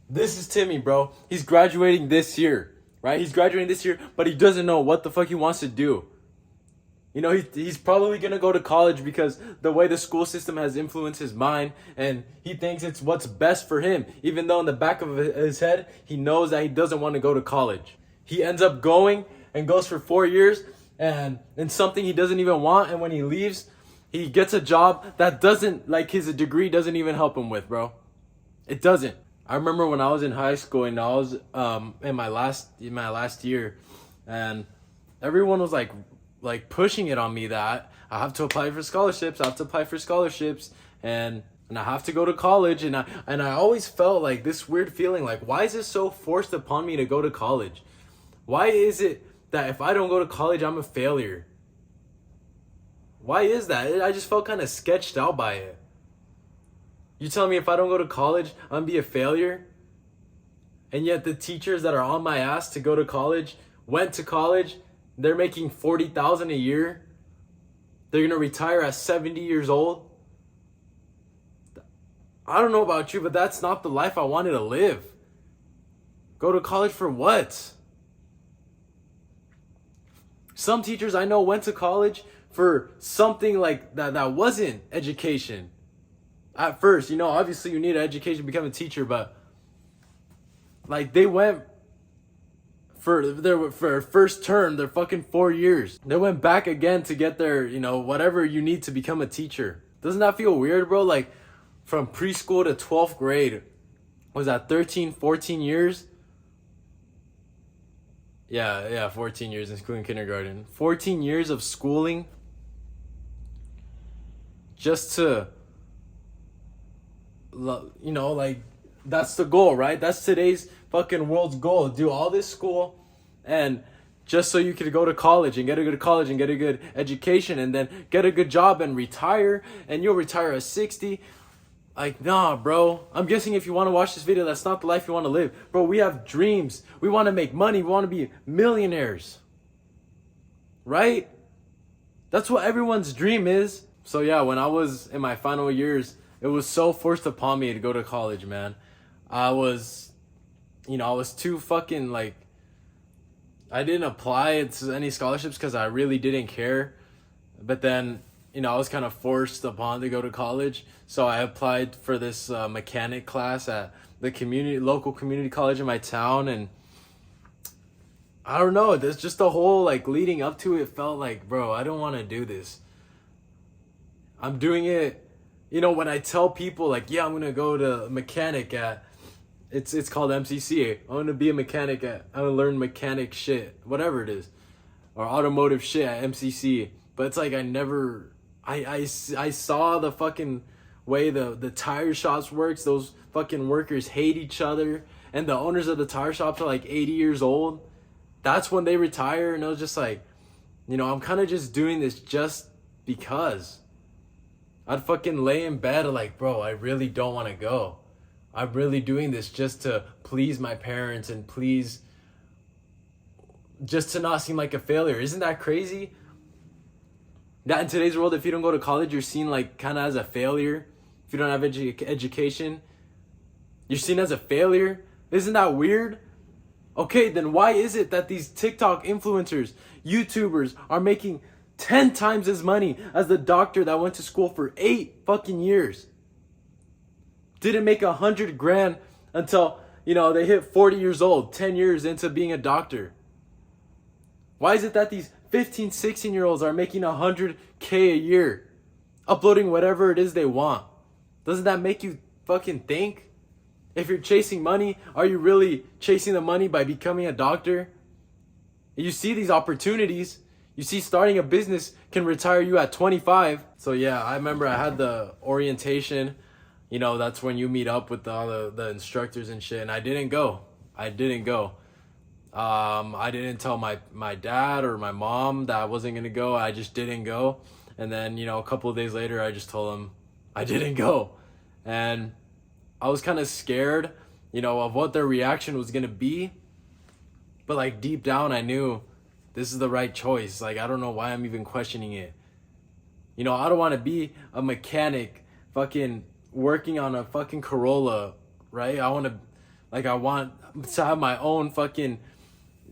This is Timmy, bro. He's graduating this year, right? He's graduating this year, but he doesn't know what the fuck he wants to do. You know, he's probably gonna go to college because the way the school system has influenced his mind, and he thinks it's what's best for him, even though in the back of his head, he knows that he doesn't want to go to college. He ends up going and goes for 4 years and in something he doesn't even want, and when he leaves, he gets a job that doesn't, like, his degree doesn't even help him with, bro. It doesn't. I remember when I was in high school and I was in my last year, and everyone was like pushing it on me that I have to apply for scholarships. I have to apply for scholarships, and I have to go to college. And I always felt like this weird feeling like, why is this so forced upon me to go to college? Why is it that if I don't go to college, I'm a failure? Why is that? I just felt kind of sketched out by it. You tell me if I don't go to college, I'm gonna be a failure? And yet the teachers that are on my ass to go to college went to college. They're making 40,000 a year. They're gonna retire at 70 years old. I don't know about you, but that's not the life I wanted to live. Go to college for what? Some teachers I know went to college for something like that wasn't education. At first, obviously you need an education to become a teacher, but like they went for first term, their fucking 4 years. They went back again to get their, whatever you need to become a teacher. Doesn't that feel weird, bro? Like from preschool to 12th grade, was that 13, 14 years? Yeah, 14 years including kindergarten. 14 years of schooling just to, like, that's the goal, right? That's today's fucking world's goal. Do all this school and just so you could go to college and get a good college and get a good education and then get a good job and retire, and you'll retire at 60. Like, nah, bro. I'm guessing if you want to watch this video, that's not the life you want to live. Bro, we have dreams. We want to make money. We want to be millionaires. Right? That's what everyone's dream is. So yeah, when I was in my final years, it was so forced upon me to go to college, man. I was, I was too fucking like, I didn't apply to any scholarships because I really didn't care. But then, I was kind of forced upon to go to college. So I applied for this mechanic class at the local community college in my town. And I don't know, there's just the whole like leading up to it felt like, bro, I don't want to do this. I'm doing it, when I tell people like, yeah, I'm going to go to mechanic at, it's called MCCA. I'm going to be a mechanic I'm going to learn mechanic shit, whatever it is, or automotive shit at MCC. But it's like I saw the fucking way the tire shops works. Those fucking workers hate each other. And the owners of the tire shops are like 80 years old. That's when they retire. And it was just like, I'm kind of just doing this just because. I'd fucking lay in bed like, bro, I really don't want to go. I'm really doing this just to please my parents and just to not seem like a failure. Isn't that crazy? That in today's world, if you don't go to college, you're seen like kind of as a failure. If you don't have education, you're seen as a failure. Isn't that weird? Okay, then why is it that these TikTok influencers, YouTubers are making 10 times as money as the doctor that went to school for 8 fucking years? Didn't make 100 grand until, they hit 40 years old, 10 years into being a doctor. Why is it that these 15, 16-year-olds are making 100K a year, uploading whatever it is they want? Doesn't that make you fucking think? If you're chasing money, are you really chasing the money by becoming a doctor? You see these opportunities. You see starting a business can retire you at 25. So yeah, I remember I had the orientation. That's when you meet up with all the instructors and shit. And I didn't go. I didn't tell my dad or my mom that I wasn't going to go. I just didn't go. And then, a couple of days later, I just told them I didn't go. And I was kind of scared, of what their reaction was going to be. But like deep down, I knew this is the right choice. Like, I don't know why I'm even questioning it. I don't want to be a mechanic fucking working on a fucking Corolla, right? I want to Like, I want to have my own fucking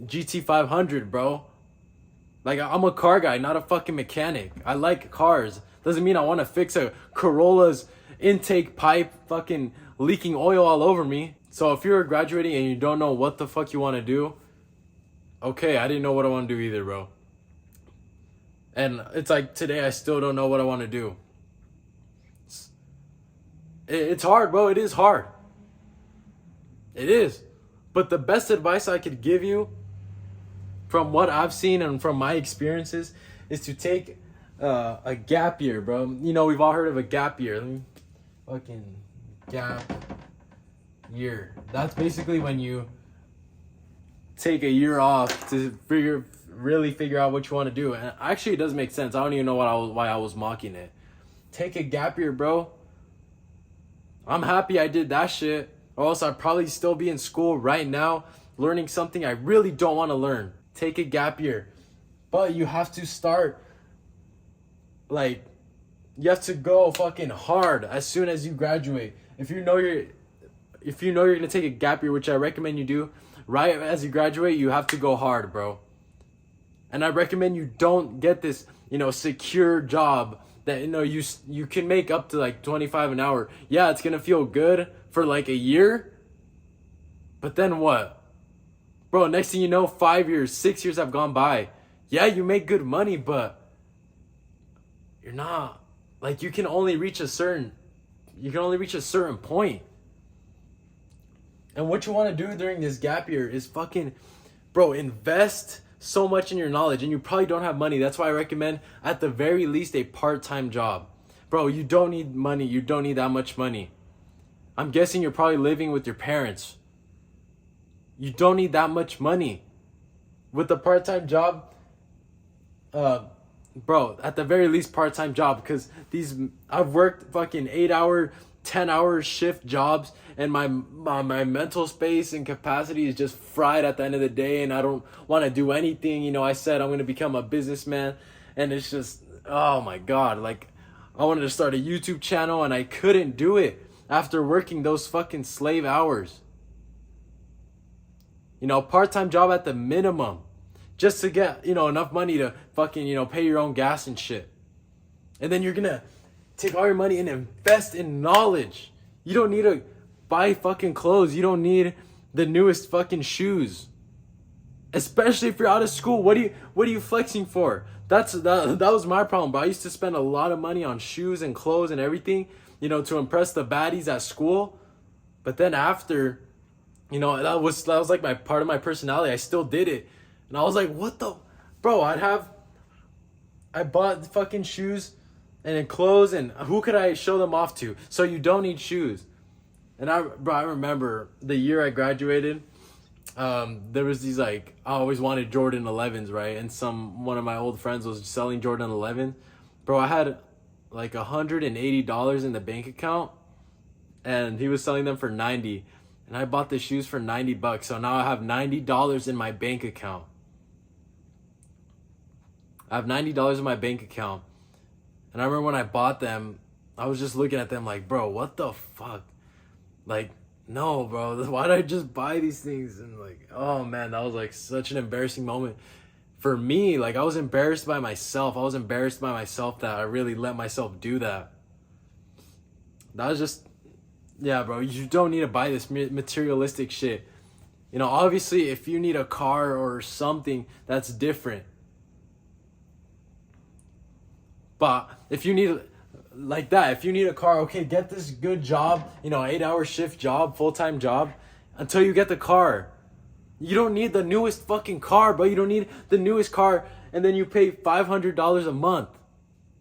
GT500, bro. Like, I'm a car guy, not a fucking mechanic. I like cars. Doesn't mean I want to fix a Corolla's intake pipe fucking leaking oil all over me. So if you're graduating and you don't know what the fuck you want to do, okay, I didn't know what I want to do either, bro. And it's like today I still don't know what I want to do. It's hard, bro. It is hard. It is. But the best advice I could give you from what I've seen and from my experiences is to take a gap year, bro. You know, we've all heard of a gap year. Fucking gap year. That's basically when you take a year off to really figure out what you want to do. And actually, it does make sense. I don't even know why I was mocking it. Take a gap year, bro. I'm happy I did that shit, or else I'd probably still be in school right now learning something I really don't want to learn. Take a gap year. But you have to start, like, you have to go fucking hard as soon as you graduate. If you know you're gonna take a gap year, which I recommend you do, right as you graduate, you have to go hard, bro. And I recommend you don't get this, secure job that, you can make up to like 25 an hour. Yeah, it's gonna feel good for like a year, but then what? Bro, next thing you know, 5 years, 6 years have gone by. Yeah, you make good money, but you're not, like, you can only reach a certain point. And what you want to do during this gap year is fucking, bro, invest so much in your knowledge. And you probably don't have money. That's why I recommend, at the very least, a part-time job. Bro, you don't need money. You don't need that much money. I'm guessing you're probably living with your parents. You don't need that much money. With a part-time job, bro, at the very least, part-time job. Because I've worked fucking 8-hour, 10-hour shift jobs, and my mental space and capacity is just fried at the end of the day, and I don't want to do anything. I said I'm going to become a businessman, and it's just, oh my God, like, I wanted to start a YouTube channel, and I couldn't do it after working those fucking slave hours. Part-time job at the minimum, just to get, enough money to fucking, pay your own gas and shit. And then you're going to take all your money and invest in knowledge. You don't need to buy fucking clothes. You don't need the newest fucking shoes. Especially if you're out of school. What are you flexing for? That was my problem, bro. I used to spend a lot of money on shoes and clothes and everything, to impress the baddies at school. But then after, that was like my part of my personality. I still did it. And I was like, what the, bro, I bought fucking shoes and then clothes, and who could I show them off to? So you don't need shoes. And I remember the year I graduated, there was these, like, I always wanted Jordan 11s, right? And one of my old friends was selling Jordan 11. Bro, I had like $180 in the bank account, and he was selling them for $90. And I bought the shoes for $90. So now I have $90 in my bank account. I have $90 in my bank account. And I remember when I bought them, I was just looking at them like, bro, what the fuck? Like, no, bro, why did I just buy these things? And like, oh man, that was like such an embarrassing moment for me. Like, I was embarrassed by myself. I was embarrassed by myself that I really let myself do that. That was just, yeah, bro, you don't need to buy this materialistic shit. Obviously, if you need a car or something, that's different. But if you need, like that, if you need a car, okay, get this good job, 8-hour shift job, full-time job, until you get the car. You don't need the newest fucking car, bro. You don't need the newest car, and then you pay $500 a month,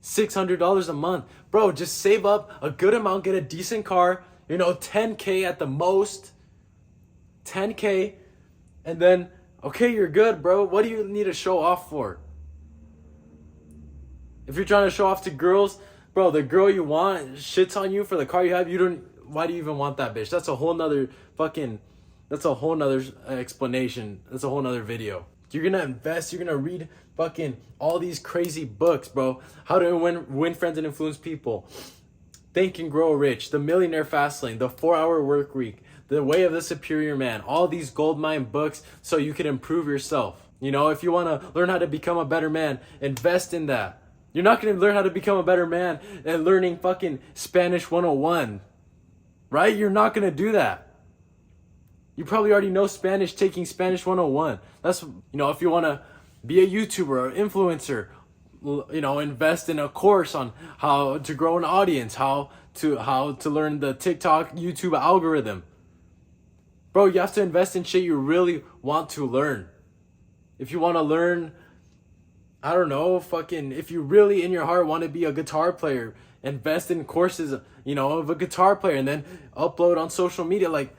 $600 a month. Bro, just save up a good amount, get a decent car, $10K at the most, $10K, and then, okay, you're good, bro. What do you need to show off for? If you're trying to show off to girls, bro, the girl you want shits on you for the car you have, why do you even want that bitch? That's a whole nother explanation. That's a whole nother video. You're gonna invest, you're gonna read fucking all these crazy books, bro. How to win friends and influence people. Think and Grow Rich, The Millionaire Fastlane, The 4-Hour Work Week, The Way of the Superior Man, all these goldmine books so you can improve yourself. You know, if you want to learn how to become a better man, invest in that. You're not going to learn how to become a better man and learning fucking Spanish 101, right? You're not going to do that. You probably already know Spanish taking Spanish 101. That's, you know, if you want to be a YouTuber or influencer, you know, invest in a course on how to grow an audience, how to learn the TikTok, YouTube algorithm. Bro, you have to invest in shit you really want to learn. If you want to learn, I don't know, fucking, if you really in your heart want to be a guitar player, invest in courses, you know, of a guitar player and then upload on social media. Like,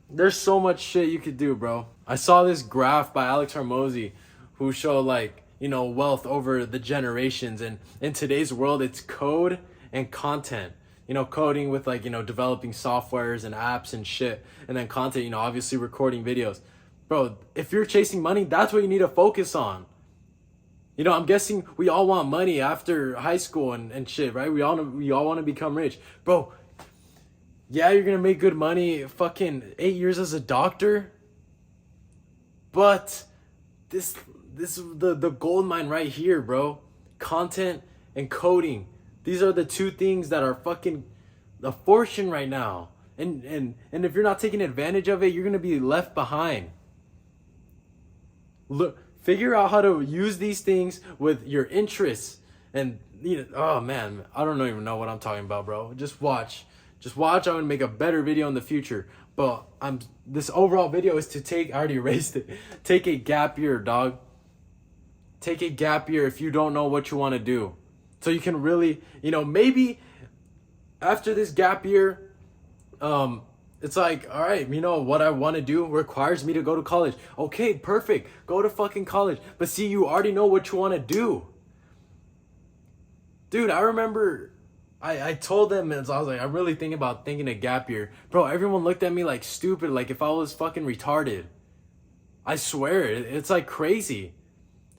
there's so much shit you could do, bro. I saw this graph by Alex Hormozy who showed, like, you know, wealth over the generations. And in today's world, it's code and content. You know, coding with, like, you know, developing softwares and apps and shit. And then content, you know, obviously recording videos. Bro, if you're chasing money, that's what you need to focus on. You know, I'm guessing we all want money after high school and shit, right? We all want to become rich. Bro, yeah, you're going to make good money fucking 8 years as a doctor. But this is the gold mine right here, bro. Content and coding. These are the two things that are fucking a fortune right now. And if you're not taking advantage of it, you're going to be left behind. Look, figure out how to use these things with your interests. And, you know, oh man, I don't even know what I'm talking about, bro. Just watch. I'm going to make a better video in the future. But this overall video is to I already erased it. Take a gap year, dog. Take a gap year if you don't know what you want to do. So you can really, you know, maybe after this gap year, it's like, all right, you know, what I want to do requires me to go to college. Okay, perfect. Go to fucking college. But see, you already know what you want to do. Dude, I remember I told them, and I was like, I'm really thinking about taking a gap year. Bro, everyone looked at me like stupid, like if I was fucking retarded. I swear, it's like crazy.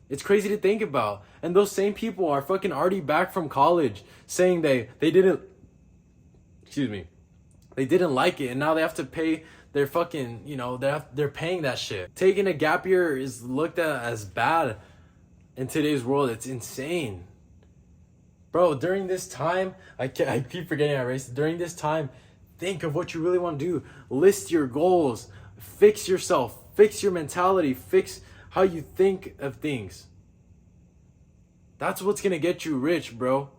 It's crazy to think about. And those same people are fucking already back from college saying they didn't, they didn't like it, and now they have to pay their fucking, you know, they're paying that shit. Taking a gap year is looked at as bad in today's world. It's insane. Bro, during this time, I keep forgetting I erased it. During this time, think of what you really want to do. List your goals. Fix yourself. Fix your mentality. Fix how you think of things. That's what's going to get you rich, bro.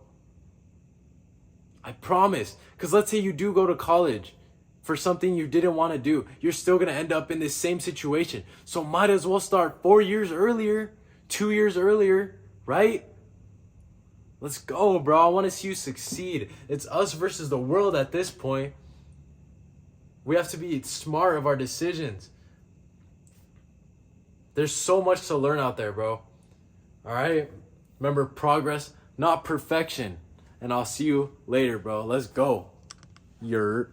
I promise. Because let's say you do go to college for something you didn't want to do. You're still going to end up in this same situation. So might as well start 4 years earlier, 2 years earlier, right? Let's go, bro. I want to see you succeed. It's us versus the world at this point. We have to be smart of our decisions. There's so much to learn out there, bro. All right? Remember, progress, not perfection. And I'll see you later, bro. Let's go. You're...